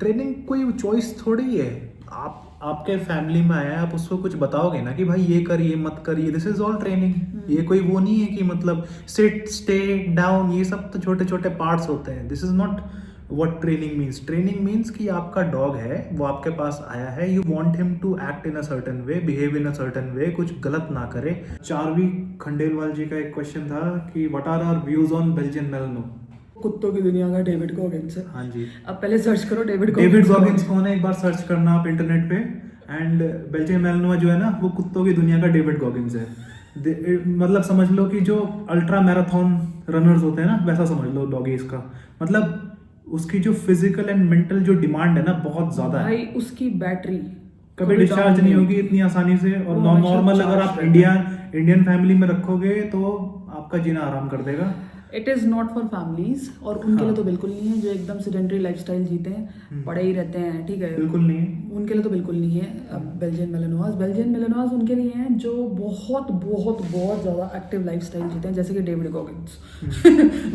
Training कोई choice थोड़ी है। आप आपके फैमिली में आया है, आप उसको कुछ बताओगे ना कि भाई ये कर ये मत कर, ये दिस इज ऑल ट्रेनिंग। ये कोई वो नहीं है कि मतलब सिट स्टे डाउन, ये सब तो छोटे छोटे पार्ट्स होते हैं। This is not what training means. Training means कि आपका डॉग है, वो आपके पास आया है, you want him to act in a certain way, behave in a certain way, कुछ गलत ना करे। चारवी खंडेलवाल जी का एक क्वेश्चन था कि what are our views on Belgian Malinois. कुत्तों की दुनिया का डेविड गॉगिंस है। हाँ जी, अब पहले सर्च करो डेविड गॉगिंस कौन है, एक बार सर्च करना आप इंटरनेट पे। एंड बेल्जियन मेलनोआ जो है ना, वो कुत्तों की दुनिया का डेविड गॉगिंस है। मतलब समझ लो कि जो अल्ट्रा मैराथन रनर्स होते हैं ना, वैसा समझ लो डॉगीज का। मतलब उसकी जो फिजिकल एंड मेंटल जो डिमांड है ना, बहुत ज्यादा है। भाई उसकी बैटरी कभी डिस्चार्ज नहीं होगी इतनी आसानी से। और वो हमेशा नॉर्मल अगर charged आप रहता है। इंडियन फैमिली में रखोगे तो आपका जीना आराम कर देगा। It is not for families, और उनके लिए हाँ। तो बिल्कुल नहीं है जो एकदम सेडेंटरी लाइफस्टाइल जीते हैं, पड़े ही रहते हैं, ठीक है, बिल्कुल नहीं है। उनके लिए तो बिल्कुल नहीं है। अब बेल्जियन मेलेनोआज उनके लिए हैं जो बहुत बहुत बहुत ज़्यादा एक्टिव लाइफस्टाइल जीते हैं, जैसे कि डेविड गॉगिंस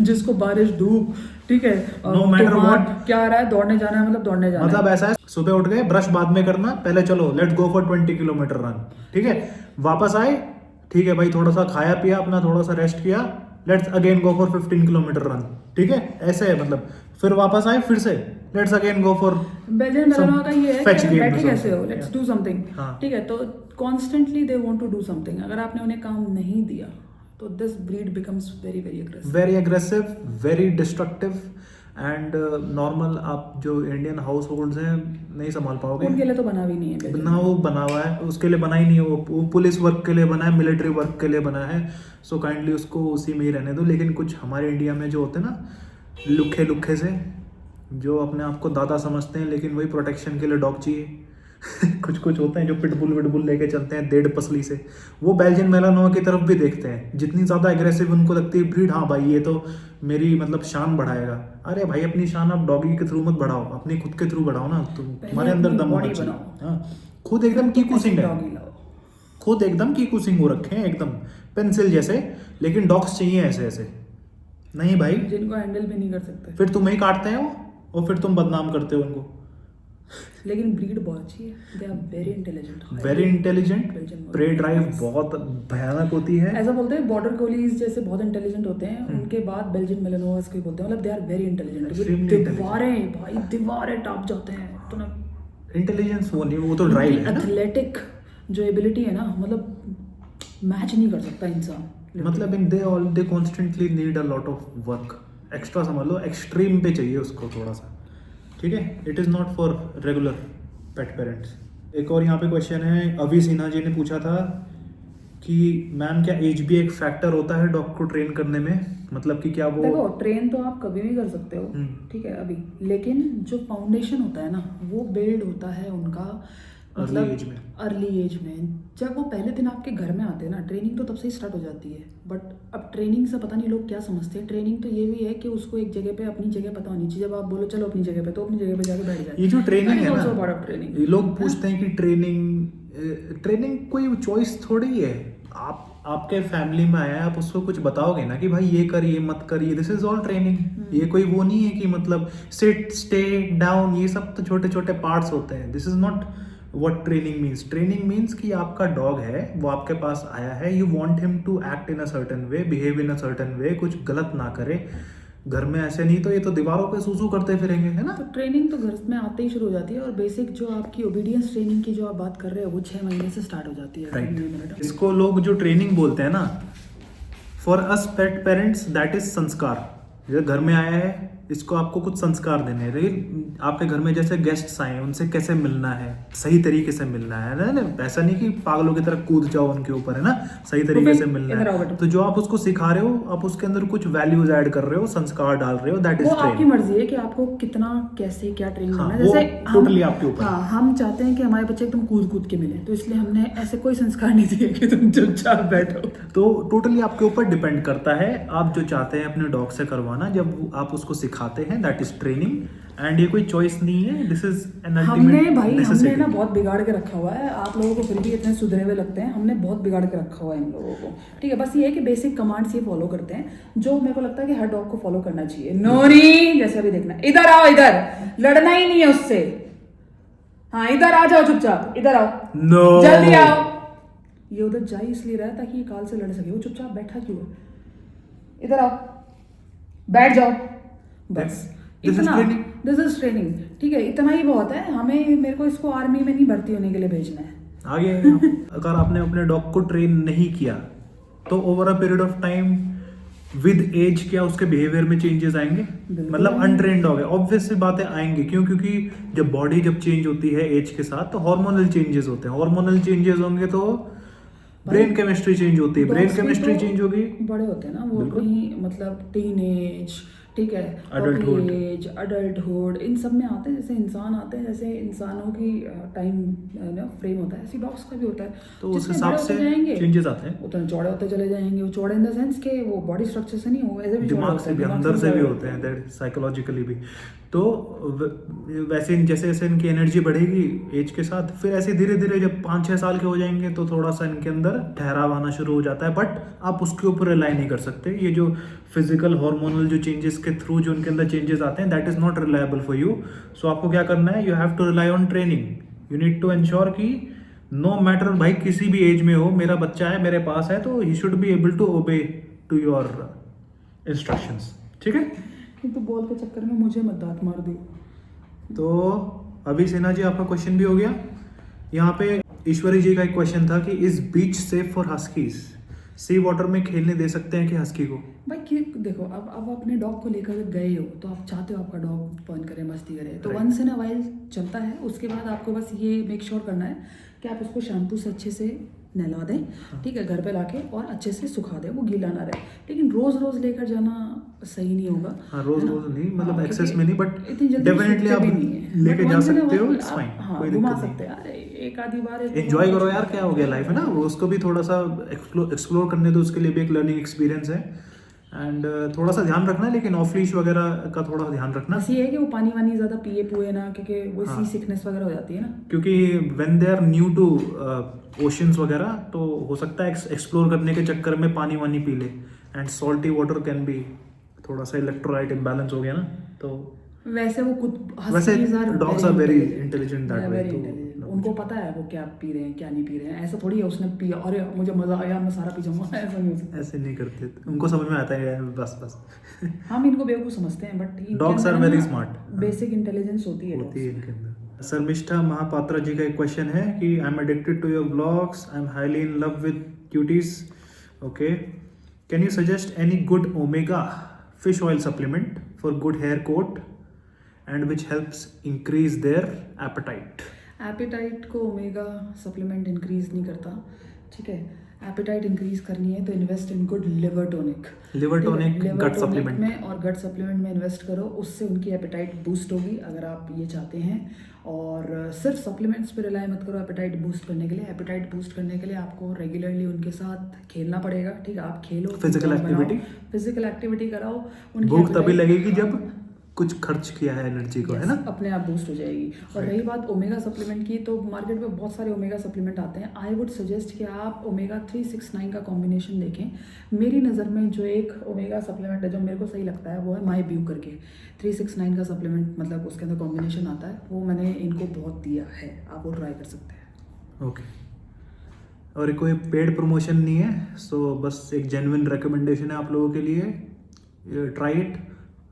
जिसको बारिश धूप, ठीक है, No matter तूफान, what। क्या आ रहा है, दौड़ने जाना है, मतलब दौड़ने जाना मतलब है। ऐसा है, सुबह उठ गए, ब्रश बाद में करना, पहले चलो let's go for 20 kilometre run, ठीक है। वापस आए, ठीक है भाई, थोड़ा सा खाया पिया अपना, थोड़ा सा रेस्ट किया, let's again go for 15 kilometre run, ठीक है। ऐसे है मतलब, फिर वापस आए, फिर से let's again go for Belgian Malinois का ये है fetch कि game बैठे or कैसे हो, something। Let's Yeah। Do something, हाँ। ठीक है। तो constantly they want to do something. अगर आपने उन्हें काम नहीं दिया तो this breed becomes very very aggressive. Very aggressive, very destructive. And normal आप जो इंडियन हाउस होल्ड्स हैं नहीं संभाल पाओगे। उनके लिए तो बना भी नहीं है Belgian ना वो बना हुआ है, उसके लिए बना ही नहीं है। वो पुलिस वर्क के लिए बना है, मिलिट्री वर्क के लिए बना है। सो काइंडली उसको उसी में ही रहने दो। लेकिन कुछ हमारे इंडिया में जो होते हैं ना, लुखे लुखे से, जो अपने आप को दादा समझते हैं, लेकिन वही प्रोटेक्शन के लिए डॉग चाहिए कुछ कुछ होते हैं जो पिटबुल विटबुल लेके चलते हैं डेढ़ पसली से, वो बेल्जियन मेलानोआ की तरफ भी देखते हैं। जितनी ज़्यादा एग्रेसिव उनको लगती है ब्रीड, हाँ भाई ये तो मेरी मतलब शान बढ़ाएगा। अरे भाई, अपनी शान आप डॉगी के थ्रू मत बढ़ाओ, अपनी खुद के थ्रू बढ़ाओ ना। तुम्हारे अंदर अपनी दम होना body चाहिए। बनाओ। हाँ, खुद एकदम कीकू सिंह है, डॉगी लाओ। खुद एकदम कीकू सिंह हो रखे हैं, एकदम पेंसिल जैसे। लेकिन डॉग्स चाहिए ऐसे ऐसे। नहीं भाई, जिनको हैंडल भी नहीं कर सकते। फिर तुम्हें ही काटते हैं वो, और फिर तुम बदनाम करते हो उनको। लेकिन ब्रीड बहुत अच्छी है, they are very intelligent. Very intelligent, prey drive बहुत भयानक होती है। ऐसा बोलते हैं बॉर्डर कोलीज जैसे बहुत इंटेलिजेंट होते हैं, उनके बाद बेल्जियन मेलेनोआस को बोलते हैं, मतलब they are very intelligent. Extremely दीवारें भाई, दीवारें टाप जाते हैं तो ना। इंटेलिजेंस वो नहीं, वो तो ड्राइव है ना। एथलेटिक जो एबिलिटी है ना, मतलब मैच नहीं कर सकता इंसान। मतलब in they constantly need a lot of work. Extra समझ लो, एक्सट्रीम पे चाहिए उसको थोड़ा सा, ठीक है। It is not for regular pet parents. एक और यहाँ पे क्वेश्चन है, अभी सिन्हा जी ने पूछा था कि मैम क्या एज भी एक फैक्टर होता है डॉग को ट्रेन करने में? मतलब कि क्या वो देखो, ट्रेन तो आप कभी भी कर सकते हो, हम्म। ठीक है अभी, लेकिन जो फाउंडेशन होता है ना, वो बिल्ड होता है उनका अर्ली एज में। अर्ली एज में। जब वो पहले दिन आपके घर में आते हैं ना, ट्रेनिंग तो तब से ही स्टार्ट हो जाती है। बट अब ट्रेनिंग से पता नहीं लोग क्या समझते हैं। ट्रेनिंग तो ये भी है कि उसको एक जगह पे अपनी जगह पता होनी चाहिए। जब आप बोलो चलो अपनी जगह पे, तो अपनी जगह पे जाके बैठ जाए। ये जो ट्रेनिंग है also ना, part of training। ये लोग पूछते हैं कि ट्रेनिंग कोई चॉइस थोड़ी है। आपके फैमिली में आया है, आप उसको कुछ बताओगे ना कि भाई ये कर ये मत कर, ये दिस इज ऑल ट्रेनिंग। ये कोई वो नहीं है कि मतलब सिट स्टे डाउन, ये सब तो छोटे छोटे पार्ट्स होते हैं। This is not what training means. Training means कि आपका डॉग है, वो आपके पास आया है, you want him to act in a certain way, behave in a certain way, कुछ गलत ना करे। घर में ऐसे नहीं तो ये तो दीवारों पे सूसू करते फिरेंगे, है ना। तो ट्रेनिंग तो घर में आते ही शुरू हो जाती है। और बेसिक जो आपकी ओबीडियंस ट्रेनिंग की जो आप बात कर रहे हो, वो 6 महीने से स्टार्ट हो जाती है। राइट। इसको लोग जो ट्रेनिंग बोलते हैं ना, for us pet parents that is संस्कार। जैसे घर में आया है, इसको आपको कुछ संस्कार देने हैं। लेकिन आपके घर में जैसे गेस्ट्स आए, उनसे कैसे मिलना है, सही तरीके से मिलना है ना। ऐसा नहीं कि पागलों की तरह कूद जाओ उनके ऊपर, है ना। सही तरीके से मिलना है। तो जो आप उसको सिखा रहे हो, आप उसके अंदर कुछ वैल्यूज ऐड कर रहे हो, संस्कार डाल रहे हो, दैट इज वो आपकी ट्रेनिंग। मर्जी है कि आपको कितना कैसे क्या ट्रेन हाँ, करना है। जैसे वो totally आपके ऊपर। हाँ, हम चाहते हैं कि हमारे बच्चे एकदम कूद कूद के मिले, तो इसलिए हमने ऐसे कोई संस्कार नहीं दिए कि तुम चुपचाप बैठो। तो टोटली आपके ऊपर डिपेंड करता है, आप जो चाहते हैं अपने डॉग से करवाना। जब आप उसको सिखा सिखाते हैं, दैट इज ट्रेनिंग। एंड ये कोई चॉइस नहीं है, दिस इज एन हमने अल्टीमेट भाई हमने ना नेसेसिटी। बहुत बिगाड़ के रखा हुआ है, आप लोगों को फिर भी इतने सुधरे हुए लगते हैं, हमने बहुत बिगाड़ के रखा हुआ है इन लोगों को। ठीक है, बस ये है कि बेसिक कमांड्स ये फॉलो करते हैं जो मेरे को लगता है कि हर डॉग को फॉलो करना चाहिए। नोनी, जैसे अभी देखना, इधर आओ, इधर लड़ना ही नहीं है उससे। हाँ, इधर आ जाओ, चुपचाप इधर आओ, नो, जल्दी आओ। ये उधर जा ही इसलिए रहा है ताकि ये काल से लड़ सके, वो चुपचाप बैठा क्यों है? इधर आओ, बैठ जाओ, बस This is इतना। training. दिस इज ट्रेनिंग, ठीक है, इतना ही बहुत है। हमें, मेरे को इसको आर्मी में नहीं भर्ती होने के लिए भेजना है। आगे अगर आपने अपने डॉग को ट्रेन नहीं किया तो over a period of time with age क्या उसके बिहेवियर में चेंजेस आएंगे? बिल्कुल मतलब आएंगे। अनट्रेन्ड डॉग है, ऑब्वियस सी बातें आएंगे। क्यों? क्योंकि जब बॉडी जब चेंज होती है एज के साथ तो हार्मोनल चेंजेस होते हैं। हार्मोनल चेंजेस होंगे तो ब्रेन केमिस्ट्री चेंज होती है, ब्रेन Dogs भी केमिस्ट्री तो चेंज होगी। बड़े होते हैं ना वो बिल्कुल। अपनी, मतलब टीन एज, ठीक है, Adulthood. एज, अडल्टहुड, इन सब में आते हैं। जैसे इंसान आते हैं, जैसे इंसानों की टाइम फ्रेम होता है, ऐसे डॉग्स का भी होता है। तो उस जितने हिसाब बड़े से होते जाएंगे चेंजेस आते हैं। उतने चौड़े होते चले जाएंगे। वो चौड़े इन द सेंस के वो बॉडी स्ट्रक्चर से नहीं, वो ऐसे भी चौड़े दिमाग होते से हैं, भी, दिमाग अंदर से भी चौड़े होते हैं, दैट साइकोलॉजिकली भी। तो वैसे जैसे जैसे इनकी एनर्जी बढ़ेगी एज के साथ, फिर ऐसे धीरे धीरे जब 5-6 साल के हो जाएंगे तो थोड़ा सा इनके अंदर ठहराव आना शुरू हो जाता है। बट आप उसके ऊपर रिलाई नहीं कर सकते। ये जो फिजिकल हार्मोनल जो चेंजेस के थ्रू जो उनके अंदर चेंजेस आते हैं, that is not reliable for you. So आपको क्या करना है? You have to rely on training. You need to ensure कि नो मैटर भाई किसी भी एज में हो, मेरा बच्चा है मेरे पास है तो he should be able to obey to your instructions. ठीक है? किंतु बॉल के चक्कर में मुझे मत दांत मार दी। तो अभी सिन्हा जी आपका क्वेश्चन भी हो गया। यहाँ पे ईश्वरी जी का एक क्वेश्चन था कि is beach safe for huskies? Sea water में खेलने दे सकते हैं कि हस्की को? भाई कि देखो, अब अपने डॉग को लेकर गए हो तो आप चाहते हो आपका डॉग फन करे, मस्ती करे, तो Right. Once in a while चलता है। उसके बाद आपको बस ये मेक श्योर करना है कि आप उसको शैम्पू से अच्छे से नहला दें, ठीक है, घर पे लाके, और अच्छे से सुखा दें, वो गीला ना रहे। लेकिन रोज रोज लेकर जाना सही नहीं होगा। हाँ, रोज है ना? रोज नहीं, मतलब हाँ, एक्सेस क्योंकि में नहीं, बट इतनी जल्दी डेफिनेटली सूखते आप भी नहीं है। लेके But जा once in a सकते हो, while इट्स आप, फाइन, हाँ, कोई घुमा दिक्कत नहीं। सकते हैं। अरे एक आधी बार एंजॉय करो यार, क्या हो गया, लाइफ है ना, वो उसको भी थोड़ा सा एक्सप्लोर करने दो, उसके लिए भी एक लर्निंग एक्सपीरियंस है। एंड थोड़ा सा ध्यान रखना, लेकिन ऑफ लीश वगैरह का थोड़ा ध्यान रखना, बस ये है कि वो पानी वानी ज़्यादा पिए पुए ना, क्योंकि वो हाँ। सी सिकनेस वगैरह हो जाती है ना। क्योंकि when they are new to oceans वगैरह, तो हो सकता है एक्सप्लोर करने के चक्कर में पानी वानी पी ले, and salty water can be, थोड़ा सा इलेक्ट्रोलाइट इम्बैलेंस हो गया ना, तो वैसे वो खुद वैसे dogs are very intelligent. Intelligent that Yeah, way. very intelligent. उनको पता है वो क्या पी रहे हैं क्या नहीं पी रहे हैं। ऐसा थोड़ी है उसने पिया अरे मुझे मजा आया मैं सारा पी जाऊंगा, ऐसा नहीं हो सकता। ऐसे नहीं करते, उनको समझ में आता है बस बस। हम इनको बेवकूफ़ समझते हैं, but Dogs are very smart. Basic intelligence होती है होती है dogs इनके अंदर। शर्मिष्ठा महापात्रा जी का एक क्वेश्चन है कि I am addicted to your blogs, I am highly in love with cuties, okay, can you suggest any good omega fish oil supplement for good hair coat and which helps increase their appetite? Appetite को omega supplement increase नहीं करता, ठीक है। Appetite increase करनी है तो invest in good liver tonic. Liver tonic, gut supplement में और गट सप्लीमेंट में इन्वेस्ट करो, उससे उनकी एपेटाइट बूस्ट होगी अगर आप ये चाहते हैं। और सिर्फ सप्लीमेंट्स पे रिलाई मत करो एपेटाइट बूस्ट करने के लिए। एपेटाइट बूस्ट करने के लिए आपको रेगुलरली उनके साथ खेलना पड़ेगा, ठीक है। आप खेलो, फिजिकल एक्टिविटी, फिजिकल एक्टिविटी कराओ, उनकी भूख तभी appetite- लगेगी जब कुछ खर्च किया है एनर्जी को, है ना? अपने आप बूस्ट हो जाएगी। और रही बात ओमेगा सप्लीमेंट की, तो मार्केट में बहुत सारे ओमेगा सप्लीमेंट आते हैं। आई वुड सजेस्ट कि आप ओमेगा 369 का कॉम्बिनेशन देखें। मेरी नज़र में जो एक ओमेगा सप्लीमेंट है जो मेरे को सही लगता है वो है माई ब्यू करके 369 का सप्लीमेंट, मतलब उसके अंदर कॉम्बिनेशन आता है, वो मैंने इनको बहुत दिया है, आप वो ट्राई कर सकते हैं। ओके। और कोई पेड प्रमोशन नहीं है, सो बस एक जेन्युइन रिकमेंडेशन है आप लोगों के लिए, ट्राई इट।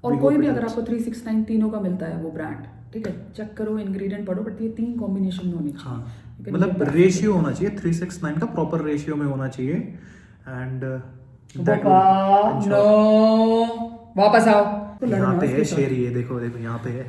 और कोई भी अगर आपको 369 तीनों का मिलता है वो ब्रांड, ठीक है, चेक करो, इंग्रेडिएंट पढ़ो, बट ये 3 कॉम्बिनेशन में होनी चाहिए। हाँ, You can मतलब get that. रेशियो होना चाहिए 369 का, प्रॉपर रेशियो में होना चाहिए। एंड वापस आओ। यहाँ पे है शेर, ये देखो देखो यहाँ पे है।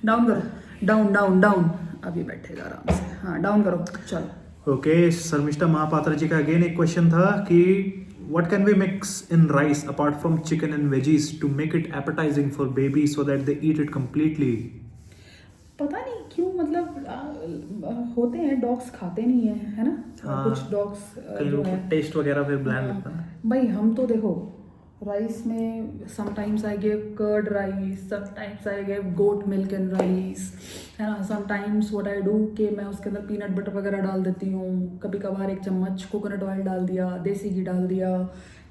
डाउन करो, डाउन डाउन डाउन, अभी बैठेगा आराम से, हाँ डाउन करो, चलो। ओके, शर्मिष्ठा महापात्रा जी का अगेन एक क्वेश्चन था कि what can we mix in rice apart from chicken and veggies to make it appetizing for babies so that they eat it completely? पता नहीं क्यों, मतलब होते हैं डॉग्स खाते नहीं है ना। हाँ, कुछ डॉग्स कई लोग टेस्ट वगैरह फिर ब्लैंड लगता है। भाई हम तो देखो राइस में sometimes I give curd rice, sometimes I give goat milk and rice, है ना। समटाइम्स व्हाट आई डू कि मैं उसके अंदर पीनट बटर वगैरह डाल देती हूँ, कभी कभार 1 चम्मच कोकोनट ऑयल डाल दिया, देसी घी डाल दिया,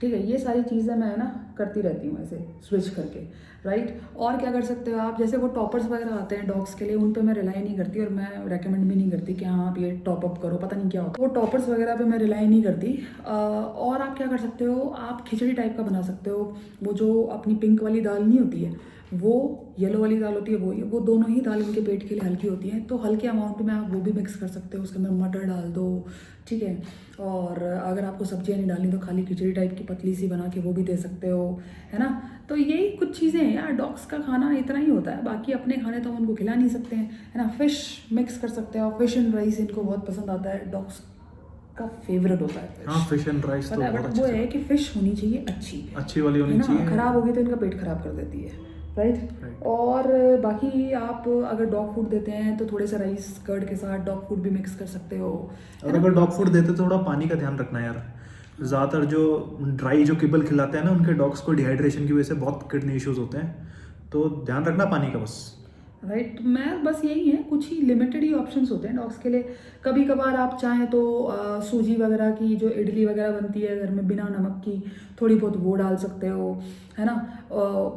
ठीक है। ये सारी चीज़ें मैं ना करती रहती हूँ ऐसे स्विच करके, राइट। और क्या कर सकते हो आप, जैसे वो टॉपर्स वगैरह आते हैं डॉग्स के लिए, उन पे मैं रिलाई नहीं करती और मैं रेकमेंड भी नहीं करती कि हाँ आप ये टॉप अप करो, पता नहीं क्या होता है। वो टॉपर्स वगैरह पे मैं रिलाई नहीं करती। और आप क्या कर सकते हो, आप खिचड़ी टाइप का बना सकते हो। वो जो अपनी पिंक वाली दाल नहीं होती है, वो येलो वाली दाल होती है, वो दोनों ही दाल इनके पेट के लिए हल्की होती हैं, तो हल्के अमाउंट में आप वो भी मिक्स कर सकते हो। उसके अंदर मटर डाल दो, ठीक है। और अगर आपको सब्जियां नहीं डालनी तो खाली खिचड़ी टाइप की पतली सी बना के वो भी दे सकते हो, है ना। तो यही कुछ चीज़ें हैं यार, डॉग्स का खाना इतना ही होता है, बाकी अपने खाने तो हम उनको खिला नहीं सकते हैं, है ना। फिश मिक्स कर सकते हो, फिश एंड राइस इनको बहुत पसंद आता है, डॉग्स का फेवरेट होता है। हाँ, फिश एंड राइस तो बहुत बट अच्छे वो से, है कि फिश होनी चाहिए अच्छी वाली है होनी ना, चाहिए। खराब होगी तो इनका पेट खराब कर देती है, राइट। और बाकी आप अगर डॉग फूड देते हैं तो थोड़े से राइस कर्ड के साथ डॉग फूड भी मिक्स कर सकते हो। और अगर डॉग फूड देते तो थोड़ा पानी का ध्यान रखना यार। ज़्यादातर जो ड्राई जो किबल खिलाते हैं ना, उनके डॉग्स को डिहाइड्रेशन की वजह से बहुत किडनी इश्यूज होते हैं, तो ध्यान रखना पानी का बस। राइट। मैं बस यही है, कुछ ही लिमिटेड ही ऑप्शंस होते हैं डॉग्स के लिए। कभी कभार आप चाहें तो सूजी वगैरह की जो इडली वगैरह बनती है घर में बिना नमक की, थोड़ी बहुत वो डाल सकते हो, है ना।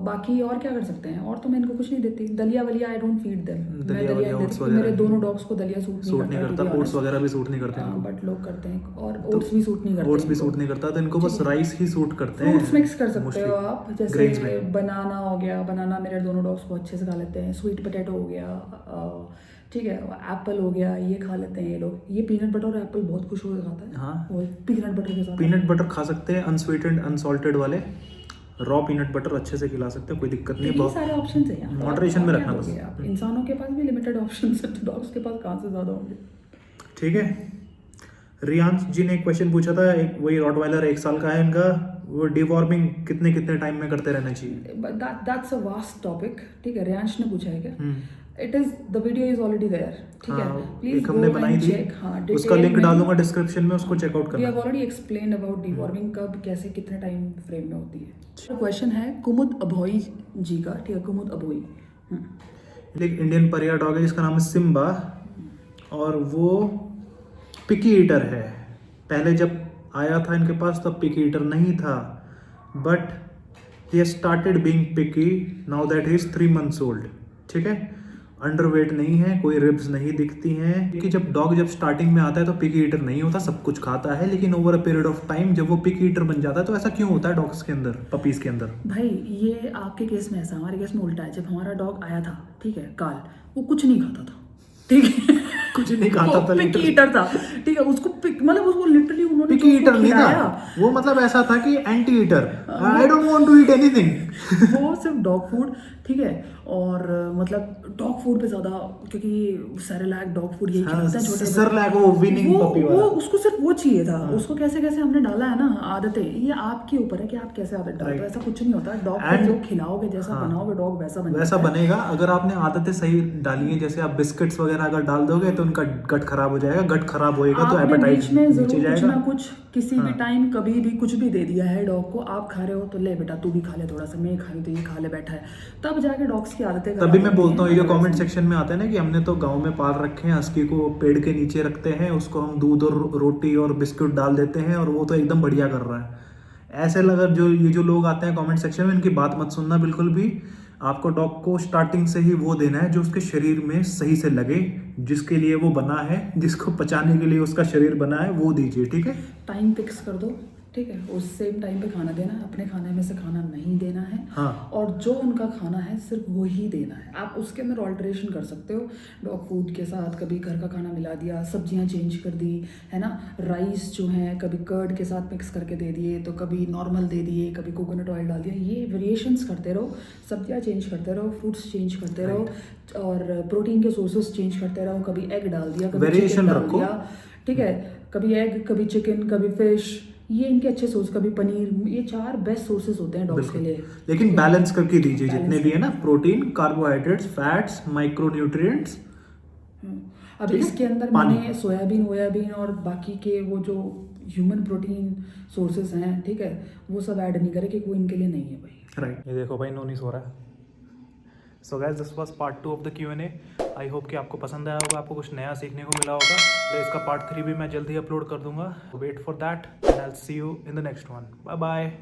बाकी और क्या कर सकते हैं, और तो मैं इनको कुछ नहीं देती। दलिया वलिया आई डोंट फीड देम, मैं दलिया नहीं देती क्योंकि मेरे दोनों डॉग्स को दलिया सूट नहीं करता। ओट्स वगैरह भी सूट नहीं करते हैं, बट लोग करते हैं, और ओट्स भी सूट नहीं करते। ओट्स भी सूट नहीं करता, तो इनको बस राइस ही सूट करते हैं। फ्रूट्स मिक्स कर सकते हो mostly आप, grains जैसे में। बनाना हो गया, बनाना मेरे दोनों डॉग्स बहुत अच्छे से खा लेते हैं। स्वीट पोटैटो हो गया, ठीक है। एप्पल हो गया, ये खा लेते हैं ये लोग। ये पीनट बटर और एप्पल बहुत खुश होकर खाता है। हाँ, वो पीनट बटर के साथ पीनट बटर खा सकते हैं, अनस्वीटेंड अनसॉल्टेड वाले। रॉ पीनट बटर अच्छे से खिला सकते हैं, कोई दिक्कत नहीं। बहुत सारे ऑप्शंस हैं यार, मॉडरेशन में रखना बस। आप इंसानों के पास भी लिमिटेड ऑप्शंस है, तो डॉग्स के पास कहाँ से ज़्यादा होंगे। ठीक है। रियांश जी ने एक क्वेश्चन पूछा था, एक वही रॉटवाइलर 1 साल का है इनका, वो डिवॉर्मिंग कितने कितने टाइम में करते रहना चाहिए? दैट्स अ वास्ट टॉपिक, ठीक है। रियांश ने पूछा है क्या? It is the video is already there, ठीक है। प्लीज एक हमने बनाई थी, उसका लिंक डाल दूंगा डिस्क्रिप्शन में, उसको चेकआउट करना। We have already explained about deworming, कब कैसे कितने टाइम फ्रेम में होती है। क्वेश्चन है कुमुद अभोई जी का, ठीक है, कुमुद अभोई। एक इंडियन परिया डॉग है जिसका नाम है सिम्बा, और वो पिकी ईटर है। पहले जब आया था इनके पास तब पिकी ईटर नहीं था, but he started being picky now that he is 3 months old, ठीक है। अंडरवेट नहीं है, कोई रिब्स नहीं दिखती हैं, क्योंकि जब डॉग जब स्टार्टिंग में आता है तो पिकी ईटर नहीं होता, सब कुछ खाता है, लेकिन over a period of time जब वो पिकी ईटर बन जाता है, तो ऐसा क्यों होता है डॉग्स के अंदर, पपीज के अंदर? भाई ये आपके केस में ऐसा, हमारे केस में उल्टा है। जब हमारा डॉग आया था, ठीक है, काल, वो कुछ नहीं खाता था, ठीक है। कुछ नहीं खाता था, पिकी ईटर था, ठीक है। उसको मतलब उसको लिटरली उन्होंने पिकी ईटर नहीं था वो, मतलब ऐसा था कि anti eater, I don't want to eat anything. वो सिर्फ डॉग फूड, ठीक है। और मतलब डॉग फूड पे ज्यादा, क्योंकि सेरेलैक डॉग फूड यही खिलाते हैं छोटे, सेरेलैक वो विनिंग पपी वाला, वो उसको सिर्फ वो चाहिए था। उसको कैसे कैसे हमने डाला है ना आदतें, ये आपके ऊपर है कि आप कैसे आदत डालते हो। ऐसा कुछ नहीं होता, डॉग को जो खिलाओगे, जैसा बनाओगे डॉग वैसा बनेगा। अगर आपने आदतें सही डाली है, जैसे आप बिस्किट्स वगैरह अगर डाल दोगे तो उनका गट खराब हो जाएगा, गट खराब होएगा तो एपेटाइट बीच में नीचे जरूर कुछ जाएगा। ना कुछ किसी भी टाइम कभी भी कुछ भी दे दिया है डॉग को, आप खा रहे हो तो ले बेटा तू भी खा ले थोड़ा सा, मैं खा रही तो ये खा ले, बैठा है, तब जाके डॉग्स की आदतें। तभी मैं बोलता हूँ, ये जो कमेंट सेक्शन में आता है ना कि हमने तो गांव में पाल रखे हैं, हस्की को पेड़ के नीचे रखते हैं, उसको हम दूध और रोटी और बिस्कुट डाल देते हैं और वो तो एकदम बढ़िया कर रहा है। ऐसे लगा जो ये जो लोग आते हैं कमेंट सेक्शन में, इनकी बात मत सुनना बिल्कुल भी। आपको डॉग को स्टार्टिंग से ही वो देना है जो उसके शरीर में सही से लगे, जिसके लिए वो बना है, जिसको पचाने के लिए उसका शरीर बना है, वो दीजिए, ठीक है। टाइम फिक्स कर दो, ठीक है। उस सेम टाइम पे खाना देना है, अपने खाने में से खाना नहीं देना है। हाँ। और जो उनका खाना है सिर्फ वही देना है। आप उसके अंदर ऑल्टरेशन कर सकते हो डॉग फूड के साथ, कभी घर का खाना मिला दिया, सब्जियां चेंज कर दी, है ना। राइस जो है कभी कर्ड के साथ मिक्स करके दे दिए, तो कभी नॉर्मल दे दिए, कभी कोकोनट ऑयल डाल दिया। ये वेरिएशंस करते रहो, सब्जियां चेंज करते रहो, फ्रूट्स चेंज करते रहो, और प्रोटीन के सोर्सेस चेंज करते रहो। कभी एग डाल दिया, कभी चिकन डाल दिया, ठीक है। कभी एग, कभी चिकन, कभी फिश, ये इनके अच्छे सोर्स, कभी पनीर, ये 4 बेस्ट सोर्सेज होते हैं डॉग्स के लिए। लेकिन बैलेंस करके दीजिए, जितने भी है ना, प्रोटीन, कार्बोहाइड्रेट्स, फैट्स, माइक्रोन्यूट्रिएंट्स। अब इसके अंदर मैंने सोयाबीन और बाकी के वो जो ह्यूमन प्रोटीन सोर्सेज हैं, ठीक है, वो सब ऐड नहीं करे कि वो इनके लिए नहीं है भाई। राइट, ये देखो भाई नोनी सो रहा है। So guys this was part 2 of the Q&A। I hope कि आपको पसंद आया होगा, आपको कुछ नया सीखने को मिला होगा। तो इसका पार्ट 3 भी मैं जल्दी अपलोड कर दूंगा। Wait for that and I will see you in the next one. Bye bye.